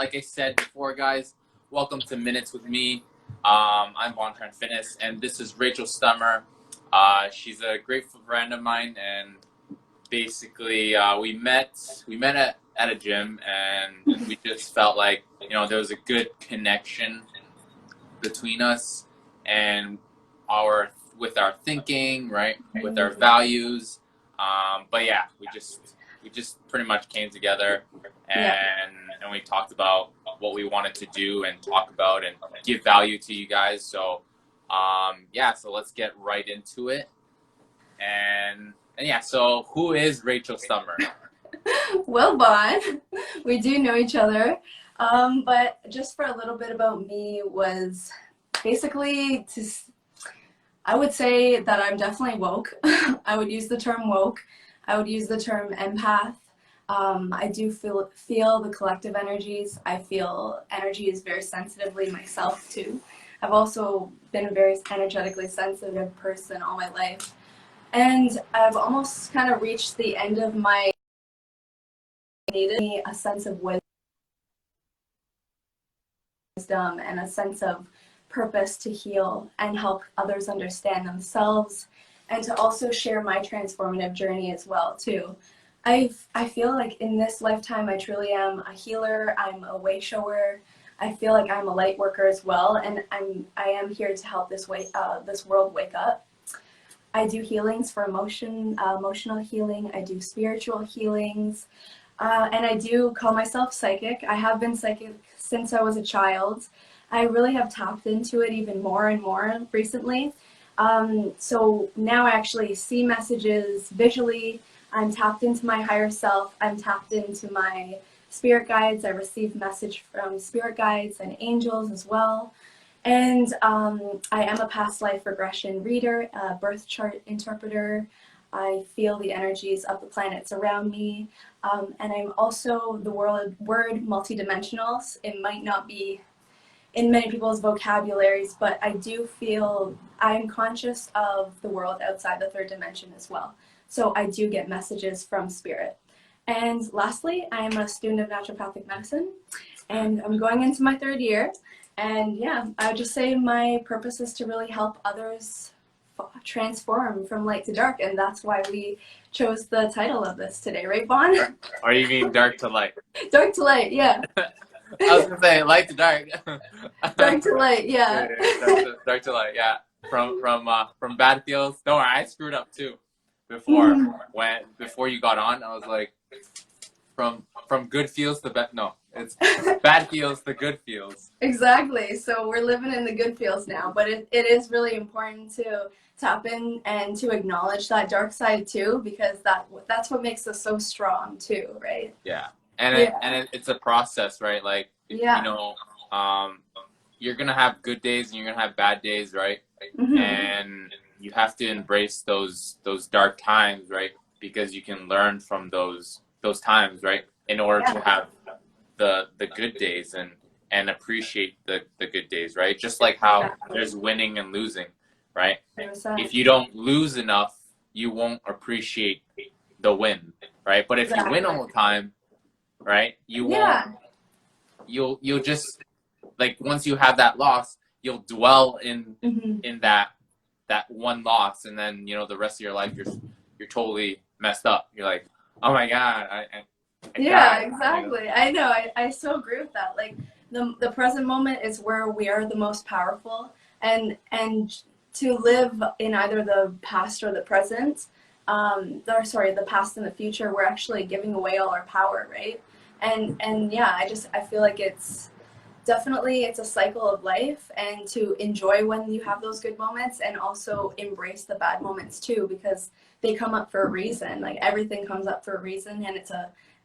like I said before, guys, welcome to Minutes with me. I'm Von Trent Fitness, and this is Rachel Stummer. She's a great friend of mine, and basically we met at a gym, and we just felt like there was a good connection between us, and our with our thinking, right, with our values. But yeah, we just pretty much came together, and we talked about what we wanted to do and talk about and give value to you guys. So so let's get right into it. And yeah, so who is Rachel Stummer? Well, Bon, we do know each other, but just for a little bit about me was basically I would say that I'm definitely woke. I would use the term woke. I would use the term empath. I do feel the collective energies. I feel energies very sensitively myself too. I've also been a very energetically sensitive person all my life. And I've almost kind of reached the end of my needed a sense of wisdom and a sense of purpose to heal and help others understand themselves, and to also share my transformative journey as well too. I feel like in this lifetime I truly am a healer. I'm a way shower. I feel like I'm a light worker as well, and I am here to help this world wake up. I do healings for emotional healing. I do spiritual healings. And I do call myself psychic. I have been psychic since I was a child. I really have tapped into it even more and more recently. So now I actually see messages visually. I'm tapped into my higher self. I'm tapped into my spirit guides. I receive message from spirit guides and angels as well. And I am a past life regression reader, a birth chart interpreter. I feel the energies of the planets around me. And I'm also the word multidimensional. It might not be in many people's vocabularies, but I do feel I'm conscious of the world outside the third dimension as well. So I do get messages from spirit. And lastly, I am a student of naturopathic medicine, and I'm going into my third year. And yeah, I would just say my purpose is to really help others transform from light to dark, and that's why we chose the title of this today, right, Bon? Or you mean dark to light? Dark to light, yeah. I was gonna say light to dark. Dark to light, yeah. Dark to light, yeah. From bad feels. Don't worry, I screwed up too. Before you got on, I was like, from good feels to bad. No, it's bad feels to good feels. Exactly. So we're living in the good feels now, but it is really important to tap in and to acknowledge that dark side too, because that's what makes us so strong too, right? Yeah, it's a process, right? Like you're gonna have good days and you're gonna have bad days, right? Mm-hmm. And you have to embrace those dark times, right? Because you can learn from those times, right? In order to have the good days and appreciate the good days, right? Just like how there's winning and losing, right? 100%. If you don't lose enough, you won't appreciate the win, right? But if you win all the time, right, you won't. You'll just, like, once you have that loss, you'll dwell in that one loss, and then the rest of your life you're totally messed up. You're like, oh my god, I yeah, died, exactly. I know. I so agree with that. Like the present moment is where we are the most powerful, and to live in either the past or the present, the past and the future, we're actually giving away all our power, right? And yeah, I feel like it's a cycle of life, and to enjoy when you have those good moments, and also embrace the bad moments too, because they come up for a reason. Like everything comes up for a reason,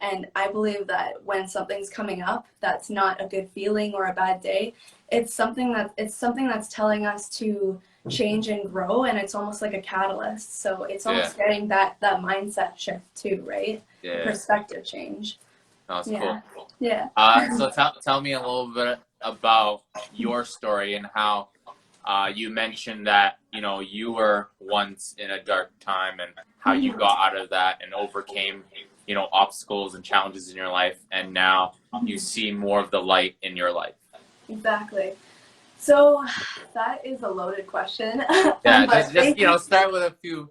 and I believe that when something's coming up that's not a good feeling or a bad day, it's something that's telling us to change and grow, and it's almost like a catalyst. So it's almost getting that mindset shift too, right? Yeah. Perspective change. That's cool. Yeah. So tell me a little bit about your story and how you mentioned that you were once in a dark time, and how you got out of that and overcame obstacles and challenges in your life, and now you see more of the light in your life? Exactly. So that is a loaded question. Yeah, But just thank you. start with a few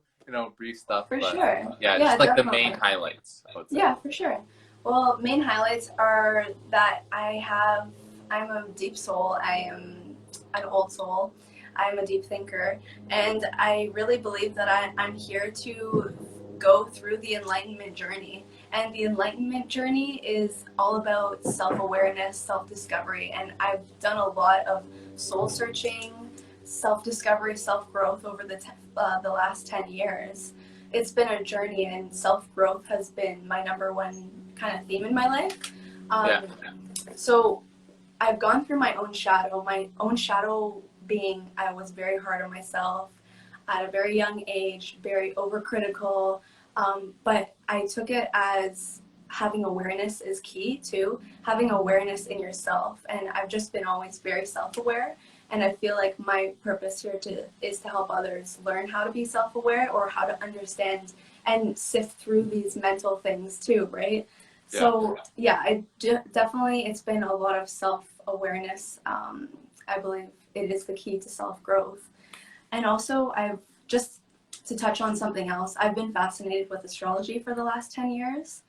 brief stuff, For but sure. yeah, Yeah, just like the main definitely. highlights, I would say. Yeah, for sure. Well, main highlights are that I'm a deep soul. I am an old soul. I'm a deep thinker. And I really believe that I'm here to go through the enlightenment journey. And the enlightenment journey is all about self awareness, self discovery. And I've done a lot of soul searching, self discovery, self growth over the last 10 years. It's been a journey, and self growth has been my number one kind of theme in my life. Yeah. Um, so I've gone through my own shadow being I was very hard on myself at a very young age, very overcritical. But I took it as having awareness is key too, having awareness in yourself. And I've just been always very self aware. And I feel like my purpose here is to help others learn how to be self aware or how to understand and sift through these mental things too, right? Yeah. So yeah, definitely it's been a lot of self awareness. I believe it is the key to self growth. And also, I've just to touch on something else, I've been fascinated with astrology for the last 10 years.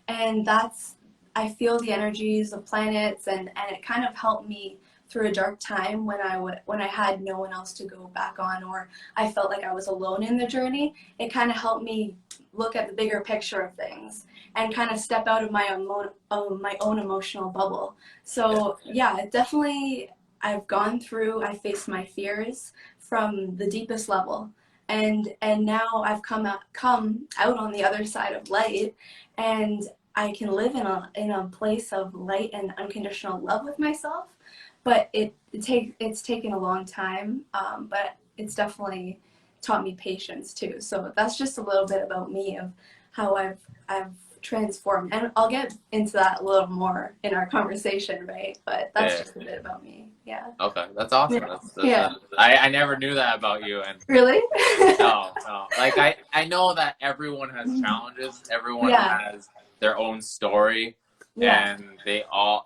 And I feel the energies of planets, and it kind of helped me through a dark time when I had no one else to go back on, or I felt like I was alone in the journey. It kind of helped me look at the bigger picture of things and kind of step out of my own emotional bubble. So yeah, definitely I faced my fears from the deepest level, and now I've come out on the other side of light, and I can live in a place of light and unconditional love with myself. But it's taken a long time, but it's definitely taught me patience too. So that's just a little bit about me of how I've transformed, and I'll get into that a little more in our conversation, right? But that's Yeah. just a bit about me. Yeah. Okay, that's awesome. Yeah. That's Yeah. I never knew that about you, and Really? no. Like I know that everyone has challenges. Everyone Yeah. has their own story, Yeah. and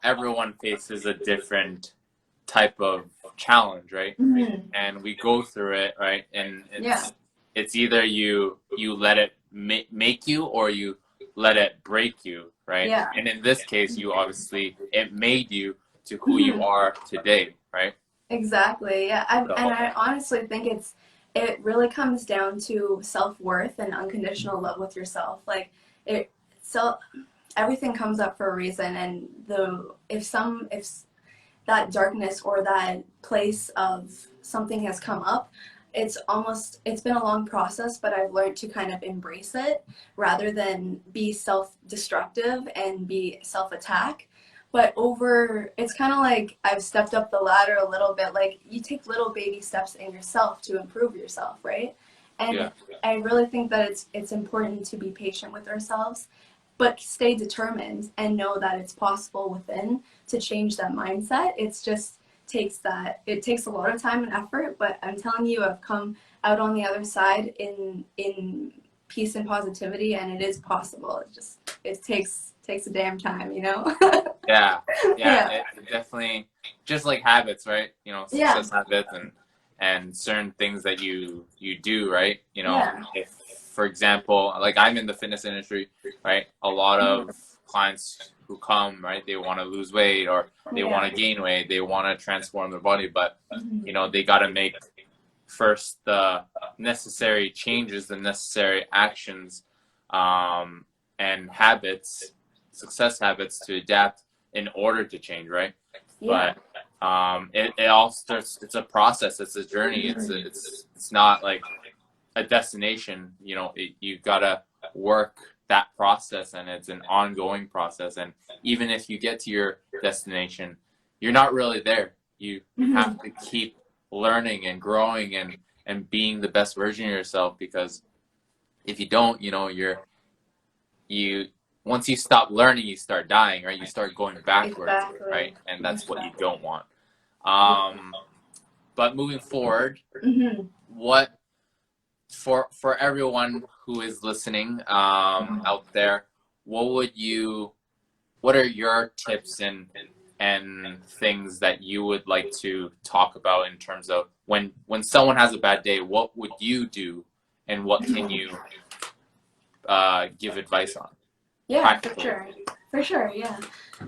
everyone faces a different type of challenge, right? Mhm. And we go through it, right? And Yeah. it's either you let it make you, or you let it break you, right? Yeah. And in this case, you obviously it made you to who you Mhm. are today, right? Exactly. Yeah. And So I honestly think it really comes down to self-worth and unconditional love with yourself. Like it so everything comes up for a reason, and the if that darkness or that place of something has come up, it's been a long process, but I've learned to kind of embrace it rather than be self-destructive and be self-attack. But over it's kind of like I've stepped up the ladder a little bit. Like you take little baby steps in yourself to improve yourself, right? yeah, And I really think that it's important to be patient with ourselves, but stay determined and know that it's possible within to change that mindset. It takes a lot of time and effort, but I'm telling you, I've come out on the other side in peace and positivity, and it is possible. It takes a damn time, you know. yeah, yeah. Yeah. It definitely, just like habits, right? Yeah. Success habits, and certain things that you do, right? Yeah. If, for example, like I'm in the fitness industry, right? A lot of clients who come, right? They want to lose weight, or they want Yeah. to gain weight. They want to transform their body, but Mhm. they got to make first the necessary changes, the necessary actions, um, and habits, success habits to adapt in order to change, right? Yeah. But it all starts. It's a process. It's a journey. It's not like a destination. You gotta work that process, and it's an ongoing process. And even if you get to your destination, you're not really there. You have Mhm. to keep learning and growing, and being the best version of yourself, because if you don't, you once you stop learning, you start dying, right? You start going backwards, Exactly. right? And that's what you Exactly. don't want. But moving forward, Mhm. what for everyone who is listening out there, what would you what are your tips and things that you would like to talk about in terms of when someone has a bad day, what would you do and what can you give advice on Yeah, for practically? sure. For sure, yeah.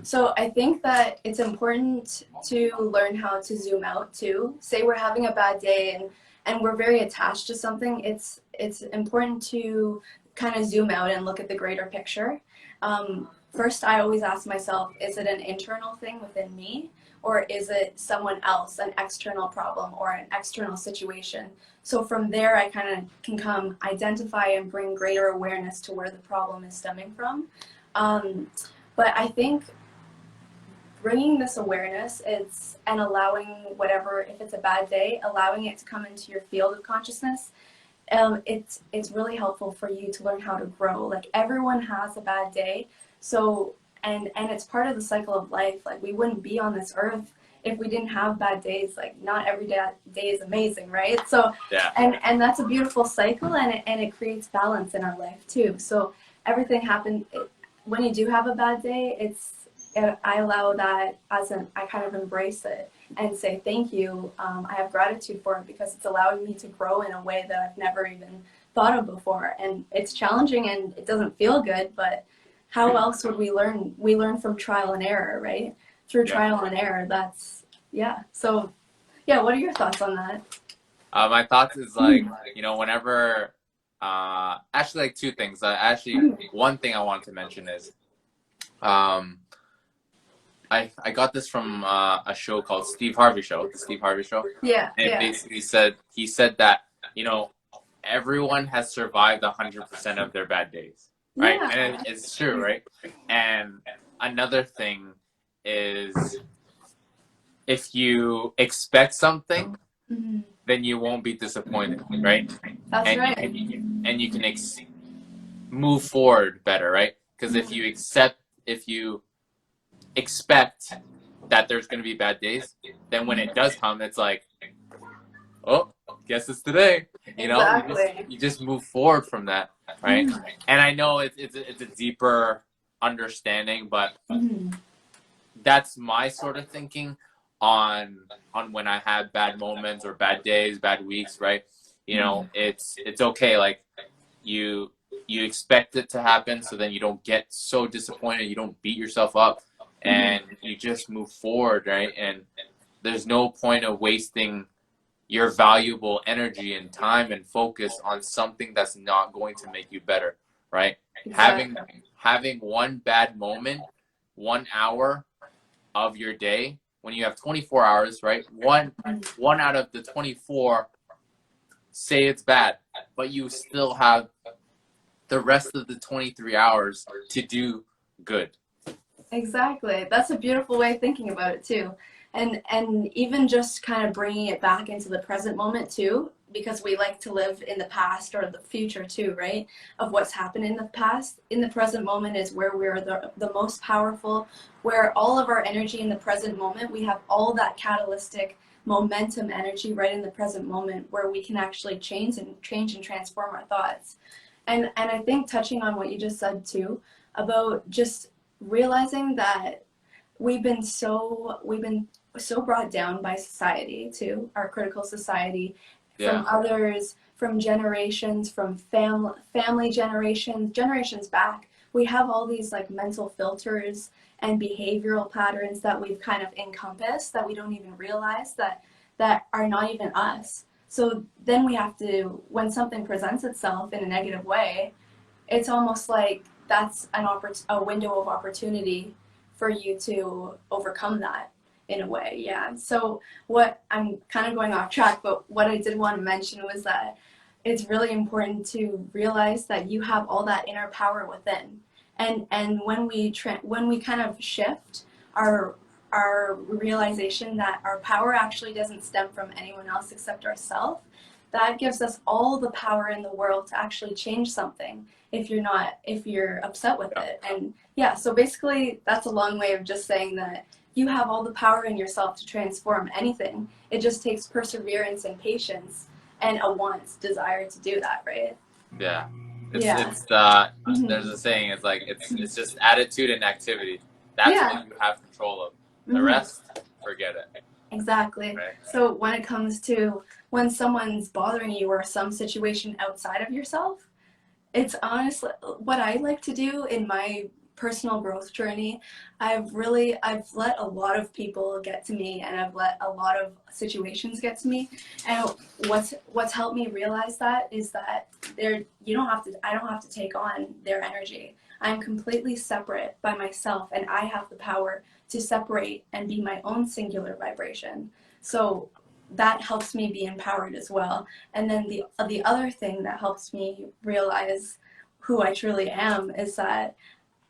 So I think that it's important to learn how to zoom out too. Say we're having a bad day and we're very attached to something, it's important to kind of zoom out and look at the greater picture. First, I always ask myself, is it an internal thing within me, or is it someone else, an external problem or an external situation? So from there, I kind of can come identify and bring greater awareness to where the problem is stemming from. Um, but I think bringing this awareness is and allowing whatever, if it's a bad day, allowing it to come into your field of consciousness, it's really helpful for you to learn how to grow. Like everyone has a bad day, so and it's part of the cycle of life. Like we wouldn't be on this earth if we didn't have bad days. Like not every day is amazing, right? So Yeah. and that's a beautiful cycle, and it creates balance in our life too. So everything happens when you do have a bad day. I allow that as an I kind of embrace it and say thank you. I have gratitude for it because it's allowing me to grow in a way that I've never even thought of before. And it's challenging and it doesn't feel good, but how else would we learn? We learn from trial and error, right? Through Yeah. trial and error. Yeah. So, yeah, what are your thoughts on that? My thoughts is like, whenever, actually like two things. One thing I wanted to mention is, um, I got this from a show called Steve Harvey Show, the Steve Harvey Show, Yeah, and it yeah. basically he said that everyone has survived 100% of their bad days, right? And Yeah. it's true, right? And another thing is if you expect something, Mhm. then you won't be disappointed, right? That's And right. you can move forward better, right? Because Mhm. if you expect that there's going to be bad days, then when it does come, it's like, oh, guess it's today. Exactly. You just move forward from that, right? And I know it's a deeper understanding, but Mhm. that's my sort of thinking on when I have bad moments or bad days, bad weeks, right? Mhm. It's okay. Like you you expect it to happen, so then you don't get so disappointed. You don't beat yourself up, Mhm. and you just move forward, right? And there's no point of wasting your valuable energy and time and focus on something that's not going to make you better, right? Having Exactly. having one bad moment, 1 hour of your day when you have 24 hours, right? One out of the 24 say it's bad, but you still have the rest of the 23 hours to do good. Exactly. That's a beautiful way of thinking about it too. And even just kind of bringing it back into the present moment too, because we like to live in the past or the future too, right? Of what's happened in the past. In the present moment is where we're the most powerful, where all of our energy in the present moment, we have all that catalytic momentum energy right in the present moment where we can actually change and transform our thoughts. And I think touching on what you just said too, about just realizing that we've been so brought down by society too, our critical society, Yeah. from others, from generations, from family generations back. We have all these like mental filters and behavioral patterns that we've kind of encompassed that we don't even realize that are not even us. So then we have to, when something presents itself in a negative way, it's almost like that's a window of opportunity for you to overcome that in a way. Yeah. So what I'm kind of going off track, but what I did want to mention was that it's really important to realize that you have all that inner power within. And when we kind of shift our our realization that our power actually doesn't stem from anyone else except ourselves, that gives us all the power in the world to actually change something if you're upset with Yeah. it. And yeah, so basically that's a long way of just saying that you have all the power in yourself to transform anything. It just takes perseverance and patience and a desire to do that, right? Yeah. Yeah. It's the there's Hmm. a saying. It's like it's just attitude and activity. That's Yeah. what you have control of. The Hmm. rest, forget it. Exactly. Right. So when it comes to when someone's bothering you or some situation outside of yourself, it's honestly what I like to do in my personal growth journey. I've let a lot of people get to me, and I've let a lot of situations get to me. And what's helped me realize that is that there you don't have to I don't have to take on their energy. I'm completely separate by myself, and I have the power to separate and be my own singular vibration. So that helps me be empowered as well. And then the other thing that helps me realize who I truly am is that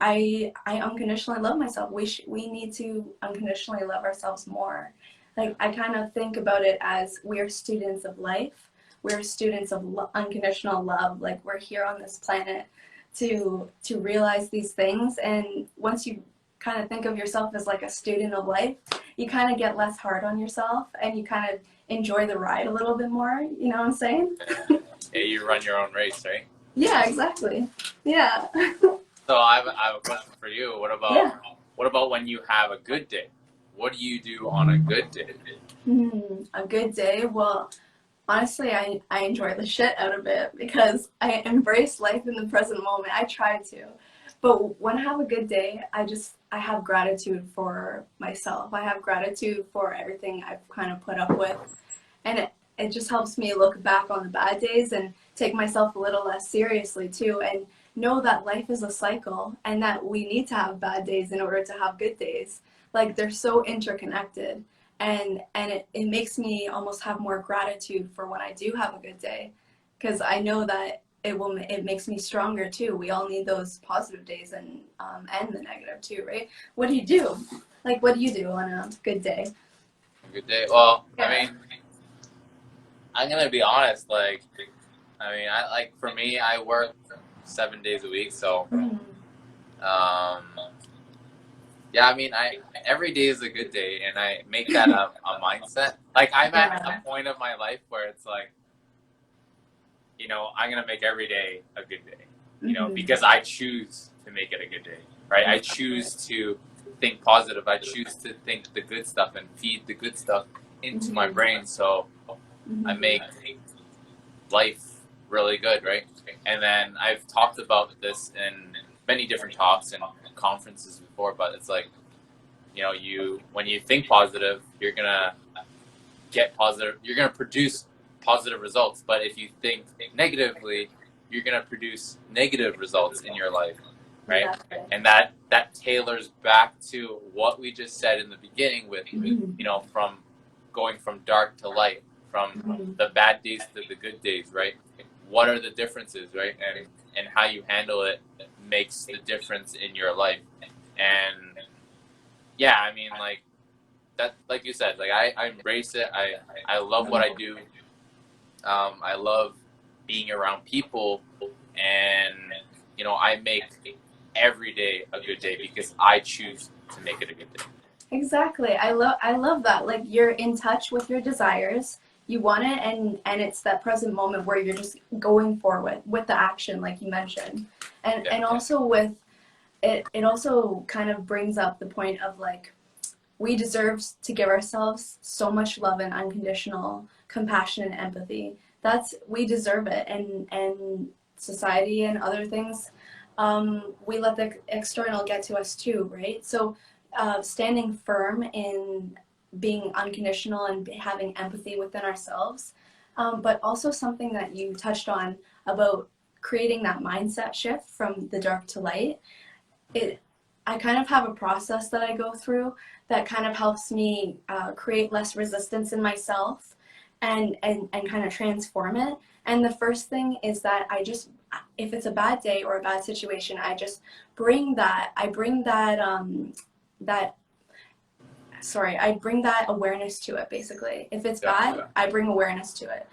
I unconditionally love myself. We need to unconditionally love ourselves more. Like I kind of think about it as we're students of life. We're students of unconditional love. Like we're here on this planet to realize these things. And once you kind of think of yourself as like a student of life, you kind of get less hard on yourself and you kind of enjoy the ride a little bit more. You know what I'm saying? Yeah, you run your own race, right? Yeah, exactly. Yeah. So I have a question for you. Yeah. What about when you have a good day? What do you do on a good day? A good day. Well, honestly, I enjoy the shit out of it because I embrace life in the present moment. I try to. But when I have a good day, I have gratitude for myself. I have gratitude for everything I've kind of put up with. And it just helps me look back on the bad days and take myself a little less seriously too, and know that life is a cycle and that we need to have bad days in order to have good days. Like they're so interconnected, and it makes me almost have more gratitude for when I do have a good day, because I know that it makes me stronger too. We all need those positive days and the negative too, right? What do you do? Like what do you do on a good day? A good day. Well, I Yeah. mean, I'm gonna be honest. I like for me, I work 7 days a week, so Mhm. um, yeah. I mean, I every day is a good day, and I make that a mindset. Like I'm at Yeah. a point of my life where it's like, I'm gonna make every day a good day, Mhm. because I choose to make it a good day, right? I Exactly. choose to think positive. I choose to think the good stuff and feed the good stuff into my Mhm. brain, so I Mhm. make life really good, right? And then I've talked about this in many different talks and conferences before, but it's like, you when you think positive, you're gonna get positive. You're gonna produce positive results. But if you think negatively, you're gonna produce negative results in your life, right? Exactly. And that tailors back to what we just said in the beginning with, Mhm. from going from dark to light, from Mhm. the bad days to the good days, right? What are the differences, right? And how you handle it makes the difference in your life. And yeah, I mean, like you said, like I embrace it. I love what I do. I love being around people, and I make every day a good day because I choose to make it a good day. Exactly. I love that. Like you're in touch with your desires. You want it, and it's that present moment where you're just going forward with the action like you mentioned. Yeah, And also with it also kind of brings up the point of like we deserve to give ourselves so much love and unconditional compassion and empathy. That's we deserve it, and society and other things, we let the external get to us too, right? So, standing firm in being unconditional and having empathy within ourselves, but also something that you touched on about creating that mindset shift from the dark to light. it I kind of have a process that I go through that kind of helps me create less resistance in myself and kind of transform it. And the first thing is that if it's a bad day or a bad situation, I bring that I bring that awareness to it basically. If it's yeah, bad, I bring awareness to it.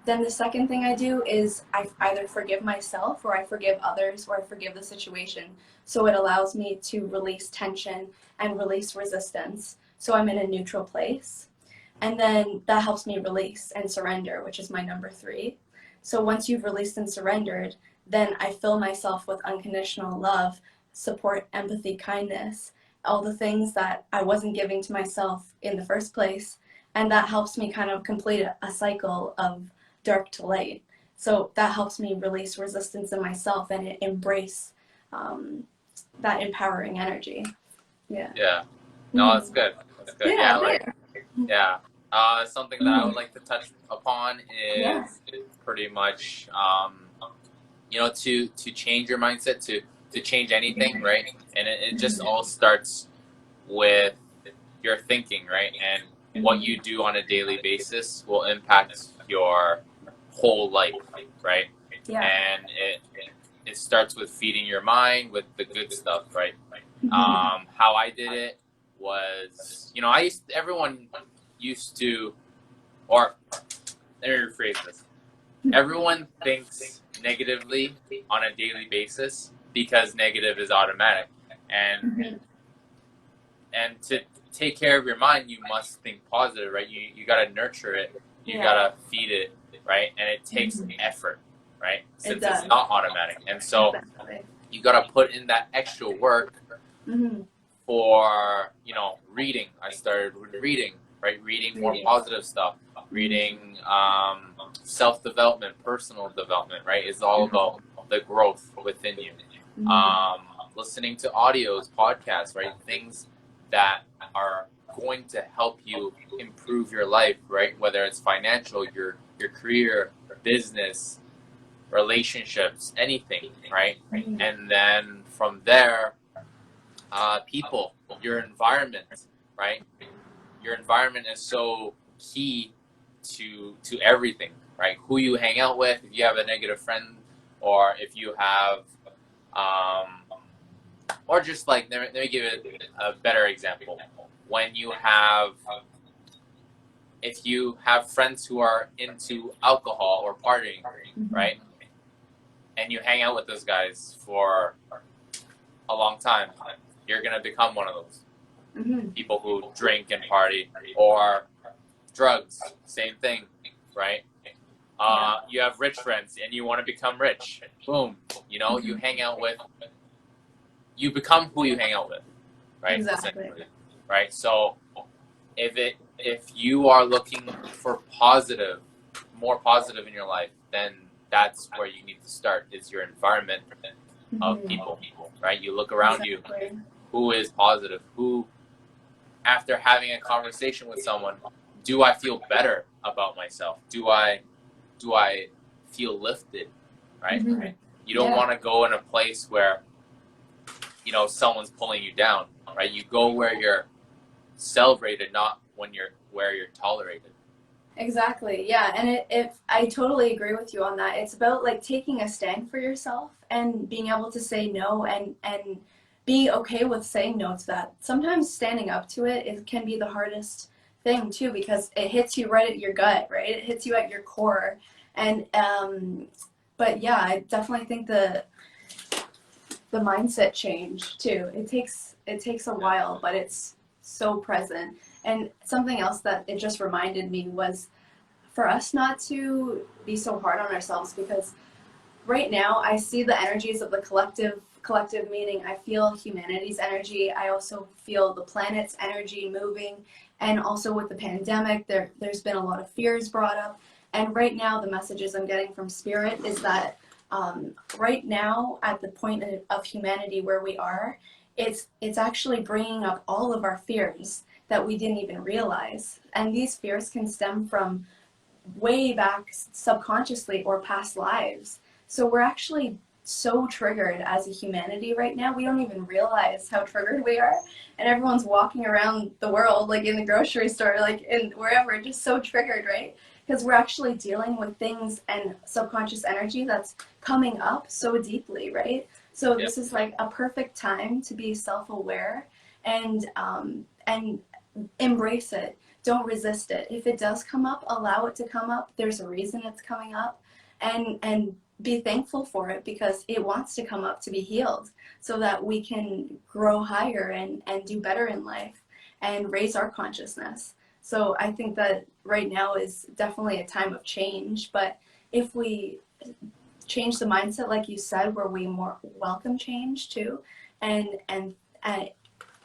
Then the second thing I do is I either forgive myself or I forgive others or I forgive the situation. So it allows me to release tension and release resistance. So I'm in a neutral place. And then that helps me release and surrender, which is my number 3. So once you've released and surrendered, then I fill myself with unconditional love, support, empathy, kindness, all the things that I wasn't giving to myself in the first place. And that helps me kind of complete a cycle of dark to light. So that helps me release resistance in myself and embrace that empowering energy. Yeah. Yeah. No, Mm. that's good. That's good. Yeah, Yeah, like, there. yeah. Something that I would Mm. like to touch upon Yeah. is pretty much, to change your mindset, to change anything, right? And it just all starts with your thinking, right? And what Mhm. you do on a daily basis will impact your whole life, right? Yeah. And it starts with feeding your mind with the good stuff, right? Mhm. How I did it was, everyone used to, or let me rephrase this. Everyone thinks negatively on a daily basis because negative is automatic. And Mhm. and to take care of your mind, you must think positive, right? You got to nurture it, you got Yeah. to feed it, right? And it takes Mhm. effort, right? It Since it's does. not automatic. And so Exactly. you got to put in that extra work Mhm. for, reading. I started with reading, right? Reading more Reading. positive stuff, Mhm. reading self-development, personal development, right? It's all Mhm. about the growth within you. Mhm. Listening to audios, podcasts, right? Things that are going to help you improve your life, right? Whether it's financial, your career, business, relationships, anything, right? Mhm. And then from there, people, your environment, right? Your environment is so key to everything, right? Who you hang out with, if you have a negative friend, or if you have, um, or just like, let me give it a better example. When you have, if you have friends who are into alcohol or partying, Mhm. right? And you hang out with those guys for a long time, you're gonna become one of those Mhm. people who drink and party, or drugs, same thing, right? Yeah. You have rich friends and you want to become rich. Boom. You Mhm. hang out with, you become who you hang out with, right? Exactly. Essentially, right? So if you are looking for positive, more positive in your life, then that's where you need to start, is your environment of Mhm. people, right? You look around you, Exactly. who is positive, who, after having a conversation with someone, do I feel better about myself? Do I feel lifted, right? Mhm. You don't Yeah. want to go in a place where someone's pulling you down, right? You go where you're celebrated, not when you're where you're tolerated. Exactly. Yeah, and I totally agree with you on that. It's about like taking a stand for yourself and being able to say no and be okay with saying no to that. Sometimes standing up to it can be the hardest thing too because it hits you right at your gut, right? It hits you at your core. And but yeah, I definitely think the mindset change too. It takes a Yeah. while, but it's so present. And something else that it just reminded me was for us not to be so hard on ourselves because right now I see the energies of the collective meaning I feel humanity's energy, I also feel the planet's energy moving, and also with the pandemic there's been a lot of fears brought up, and right now the messages I'm getting from spirit is that right now at the point of humanity where we are, it's actually bringing up all of our fears that we didn't even realize, and these fears can stem from way back subconsciously or past lives. So we're actually so triggered as a humanity right now. We don't even realize how triggered we are. And everyone's walking around the world, like in the grocery store, like in wherever, just so triggered, right? Because we're actually dealing with things and subconscious energy that's coming up so deeply, right? So Yep. this is like a perfect time to be self-aware and embrace it. Don't resist it. If it does come up, allow it to come up. There's a reason it's coming up, and be thankful for it because it wants to come up to be healed so that we can grow higher and do better in life and raise our consciousness. So I think that right now is definitely a time of change. But if we change the mindset, like you said, where we more welcome change too, and and and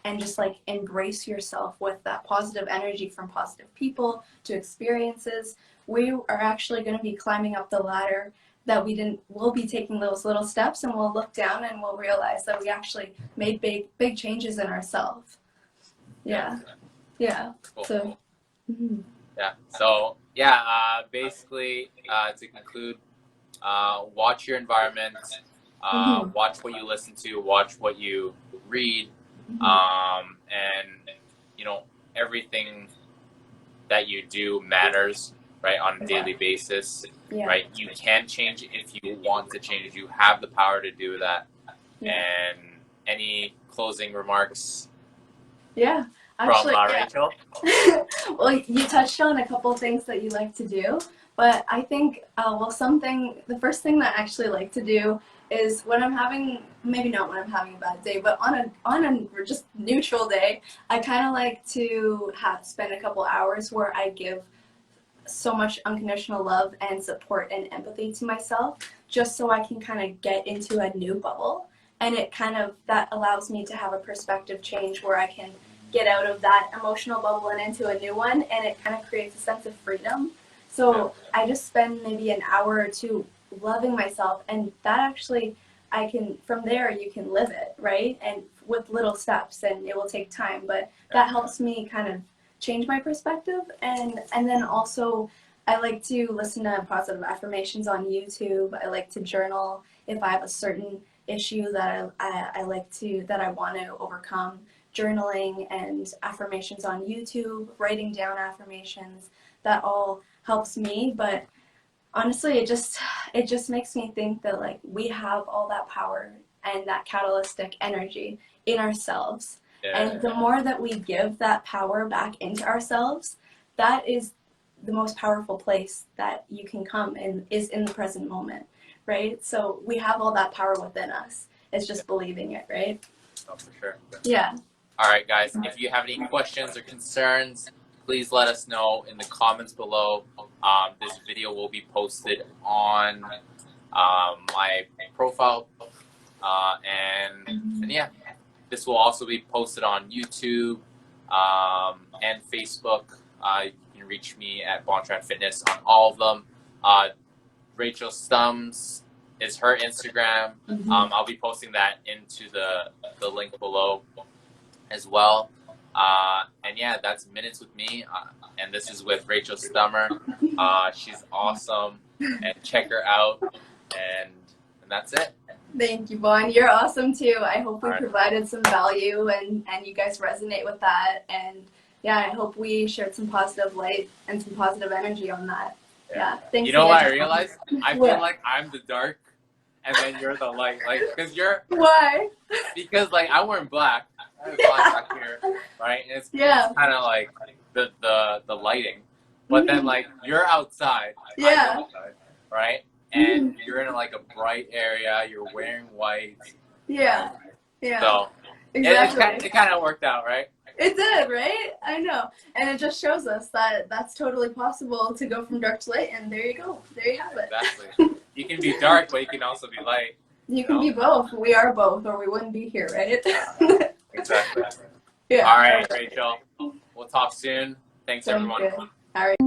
and just like embrace yourself with that positive energy from positive people to experiences, we are actually going to be climbing up the ladder that we didn't. We'll be taking those little steps, and we'll look down and we'll realize that we actually made big changes in ourselves. Yeah. Yeah. Cool. So. Mm-hmm. Yeah. So yeah, basically to conclude, watch your environment, Mm-hmm. watch what you listen to, watch what you read, and you know everything that you do matters, right, on a daily basis, Yeah. right? You can change it if you want to change. You have the power to do that. Yeah. And any closing remarks Yeah. from Actually, yeah. Rachel? Well, you touched on a couple things that you like to do, but I think, the first thing that I actually like to do is when I'm having, maybe not when I'm having a bad day, but on a just neutral day, I kind of like to spend a couple hours where I give so much unconditional love and support and empathy to myself, just so I can kind of get into a new bubble. And it kind of, that allows me to have a perspective change where I can get out of that emotional bubble and into a new one, and it kind of creates a sense of freedom. So I just spend maybe an hour or two loving myself, and that actually, I can, from there you can live it, right? And with little steps, and it will take time, but that helps me kind of change my perspective. And then also, I like to listen to positive affirmations on YouTube. I like to journal if I have a certain issue that I like to, that I want to overcome. Journaling and affirmations on YouTube, writing down affirmations, that all helps me. But honestly, it just makes me think that like we have all that power and that catalytic energy in ourselves. And the more that we give that power back into ourselves, that is the most powerful place that you can come, and is in the present moment, right? So we have all that power within us. It's just believing it, right? Oh, for sure. Yeah. All right, guys, if you have any questions or concerns, please let us know in the comments below. This video will be posted on my profile, and yeah, this will also be posted on YouTube and Facebook. You can reach me at Bontran Fitness on all of them. Rachel Stums is her Instagram. I'll be posting that into the link below as well. And yeah, that's Minutes with me. And this is with Rachel Stummer. She's awesome. And check her out. And that's it. Thank you, Bon. You're awesome too. I hope we All right. provided some value, and you guys resonate with that. And yeah, I hope we shared some positive light and some positive energy on that. Yeah. Thanks. You know what I again. realized? I feel like I'm the dark and then you're the light. Like, because you're. Why? Because, like, I'm wearing black. I have black back here, right? And it's kind of like the lighting. But then, like, you're outside. Yeah. I'm outside, right? And you're in, like, a bright area. You're wearing white. Yeah. Yeah. So, exactly. it kind of worked out, right? It did, right? I know. And it just shows us that that's totally possible to go from dark to light, and there you go. There you have it. Exactly. You can be dark, but you can also be light. You can be both. We are both, or we wouldn't be here, right? Exactly. Yeah. All right, Rachel. We'll talk soon. Thanks, everyone. Good. All right.